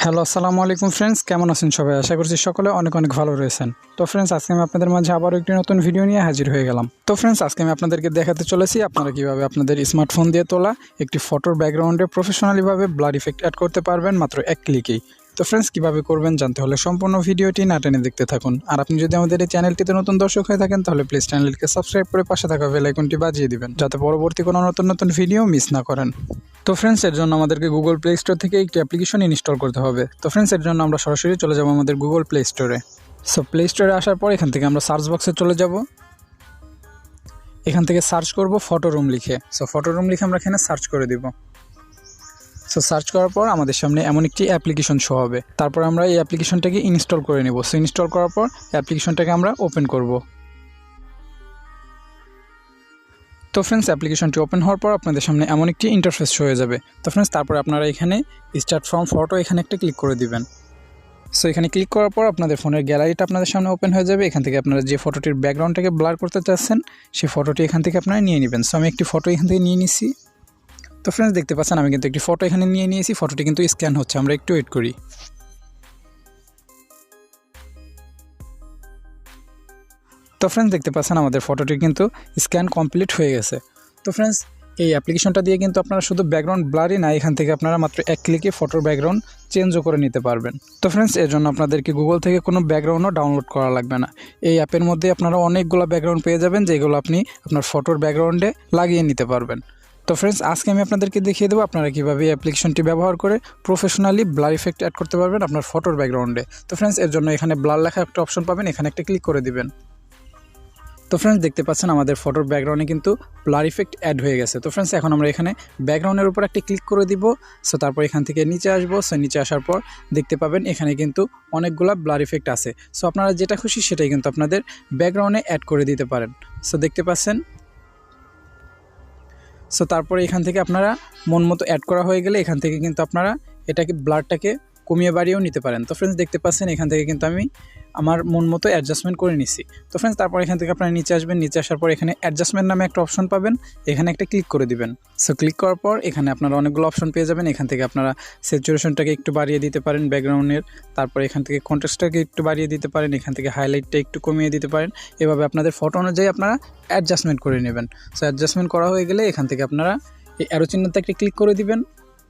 Hello, আসসালামু আলাইকুম friends, কেমন আছেন সবাই? আশা করছি সকলে অনেক অনেক ভালো রয়েছেন। তো ফ্রেন্ডস, আজকে আমি আপনাদের মাঝে আবারও একটি নতুন ভিডিও নিয়ে হাজির হয়ে গেলাম। তো ফ্রেন্ডস, আজকে আমি আপনাদেরকে দেখাতে চলেছি আপনারা কীভাবে আপনাদের স্মার্টফোন দিয়ে তোলা একটি ফটোর ব্যাকগ্রাউন্ডে প্রফেশনালিভাবে ব্লার ইফেক্ট অ্যাড করতে পারবেন মাত্র এক ক্লিকেই। তো ফ্রেন্ডস, কীভাবে করবেন জানতে হলে সম্পূর্ণ ভিডিওটি না টেনে দেখতে থাকুন। আর আপনি যদি আমাদের এই চ্যানেলটিতে নতুন দর্শক হয়ে থাকেন তাহলে প্লিজ চ্যানেলটিকে সাবস্ক্রাইব করে পাশে থাকা বেল আইকনটি বাজিয়ে দিবেন যাতে পরবর্তী কোনো নতুন নতুন ভিডিও মিস না করেন। তো ফ্রেন্ডস, এর জন্য আমাদেরকে গুগল প্লে স্টোর থেকে একটি অ্যাপ্লিকেশন ইনস্টল করতে হবে। তো ফ্রেন্ডস, এর জন্য আমরা সরাসরি চলে যাব আমাদের গুগল প্লে স্টোরে। সো প্লে স্টোরে আসার পর এখান থেকে আমরা সার্চ বক্সে চলে যাব। এখান থেকে সার্চ করব ফটো রুম লিখে। সো ফটো রুম লিখে আমরা এখানে সার্চ করে দিব। সো সার্চ করার পর আমাদের সামনে এমন একটি অ্যাপ্লিকেশন শো হবে। তারপর আমরা এই অ্যাপ্লিকেশনটাকে ইনস্টল করে নেব। সো ইনস্টল করার পর অ্যাপ্লিকেশনটাকে আমরা ওপেন করব। তো ফ্রেন্ডস, অ্যাপ্লিকেশনটি ওপেন হওয়ার পর আপনাদের সামনে এমন একটি ইন্টারফেস হয়ে যাবে। তো ফ্রেন্ডস, তারপরে আপনারা এখানে স্টার্ট ফ্রম ফটো এখানে একটা ক্লিক করে দিবেন। সো এখানে ক্লিক করার পর আপনাদের ফোনের গ্যালারিটা আপনাদের সামনে ওপেন হয়ে যাবে। এখান থেকে আপনারা যে ফটোটির ব্যাকগ্রাউন্ডটাকে ব্লার করতে চাচ্ছেন সেই ফটোটি এখান থেকে আপনারা নিয়ে নেবেন। সো আমি একটি ফটো এখান থেকে নিয়ে নিছি। তো ফ্রেন্ডস, দেখতে পাচ্ছেন আমি কিন্তু একটি ফটো এখানে নিয়ে নিয়েছি। ফটোটি কিন্তু স্ক্যান হচ্ছে, আমরা একটু ওয়েট করি। তো ফ্রেন্ডস, দেখতে পাচ্ছেন আমাদের ফটোটি কিন্তু স্ক্যান কমপ্লিট হয়ে গেছে। তো ফ্রেন্ডস, এই অ্যাপ্লিকেশনটা দিয়ে কিন্তু আপনারা শুধু ব্যাকগ্রাউন্ড ব্লারই না, এখান থেকে আপনারা মাত্র এক ক্লিকে ফটোর ব্যাকগ্রাউন্ড চেঞ্জও করে নিতে পারবেন। তো ফ্রেন্ডস, এর জন্য আপনাদেরকে গুগল থেকে কোনো ব্যাকগ্রাউন্ডও ডাউনলোড করা লাগবে না। এই অ্যাপের মধ্যে আপনারা অনেকগুলো ব্যাকগ্রাউন্ড পেয়ে যাবেন যেগুলো আপনি আপনার ফটোর ব্যাকগ্রাউন্ডে লাগিয়ে নিতে পারবেন। তো ফ্রেন্ডস, আজকে আমি আপনাদেরকে দেখিয়ে দেবো আপনারা কীভাবে এই অ্যাপ্লিকেশনটি ব্যবহার করে প্রফেশনালি ব্লার ইফেক্ট অ্যাড করতে পারবেন আপনার ফটোর ব্যাকগ্রাউন্ডে। তো ফ্রেন্ডস, এর জন্য এখানে ব্লার লেখা একটা অপশন পাবেন, এখানে একটা ক্লিক করে দিবেন। তো ফ্রেন্ডস, দেখতে পাচ্ছেন আমাদের ফটোর ব্যাকগ্রাউন্ডে কিন্তু ব্লার ইফেক্ট অ্যাড হয়ে গেছে। তো ফ্রেন্ডস, এখন আমরা এখানে ব্যাকগ্রাউন্ডের উপর একটা ক্লিক করে দিব। সো তারপর এখান থেকে নিচে আসবো। সো নিচে আসার পর দেখতে পাবেন এখানে কিন্তু অনেকগুলো ব্লার ইফেক্ট আছে। সো আপনারা যেটা খুশি সেটাই কিন্তু আপনাদের ব্যাকগ্রাউন্ডে অ্যাড করে দিতে পারেন। সো দেখতে পাচ্ছেন। সো তারপরে এখান থেকে আপনারা মন মতো অ্যাড করা হয়ে গেলে এখান থেকে কিন্তু আপনারা এটাকে ব্লারটাকে কমিয়ে বাড়িয়েও নিতে পারেন। তো ফ্রেন্ডস, দেখতে পাচ্ছেন এখান থেকে কিন্তু আমি আমার মন মতো অ্যাডজাস্টমেন্ট করে নিছি। তো ফ্রেন্ডস, তারপর এখান থেকে আপনারা নিচে আসবেন। নিচে আসার পর এখানে অ্যাডজাস্টমেন্ট নামে একটা অপশন পাবেন, এখানে একটা ক্লিক করে দিবেন। সো ক্লিক করার পর এখানে আপনারা অনেকগুলো অপশন পেয়ে যাবেন। এখান থেকে আপনারা স্যাচুরেশনটাকে একটু বাড়িয়ে দিতে পারেন ব্যাকগ্রাউন্ডের, তারপর এখান থেকে কন্ট্রাস্টটাকে একটু বাড়িয়ে দিতে পারেন, এখান থেকে হাইলাইটটা একটু কমিয়ে দিতে পারেন। এভাবে আপনাদের ফটো অনুযায়ী আপনারা অ্যাডজাস্টমেন্ট করে নেবেন। সো অ্যাডজাস্টমেন্ট করা হয়ে গেলে এখান থেকে আপনারা এই অ্যারো চিহ্নতে একটা ক্লিক করে দিবেন।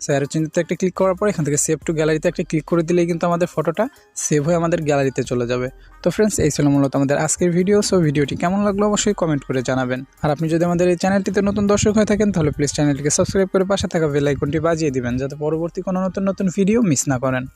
সো অ্যারো চিহ্নতে একটা ক্লিক করার পর এখান থেকে সেভ টু গ্যালারিতে একটা ক্লিক করে দিলেই কিন্তু আমাদের ফটোটা সেভ হয়ে আমাদের গ্যালারিতে চলে যাবে। তো ফ্রেন্ডস, এই ছিল মূলত আমাদের আজকের ভিডিও। সো ভিডিওটি কেমন লাগলো অবশ্যই কমেন্ট করে জানাবেন। আর আপনি যদি আমাদের এই চ্যানেলটিতে নতুন দর্শক হয়ে থাকেন তাহলে প্লিজ চ্যানেলটিকে সাবস্ক্রাইব করে পাশে থাকা বেল আইকনটি বাজিয়ে দিবেন যাতে পরবর্তী কোনো নতুন নতুন ভিডিও মিস না করেন।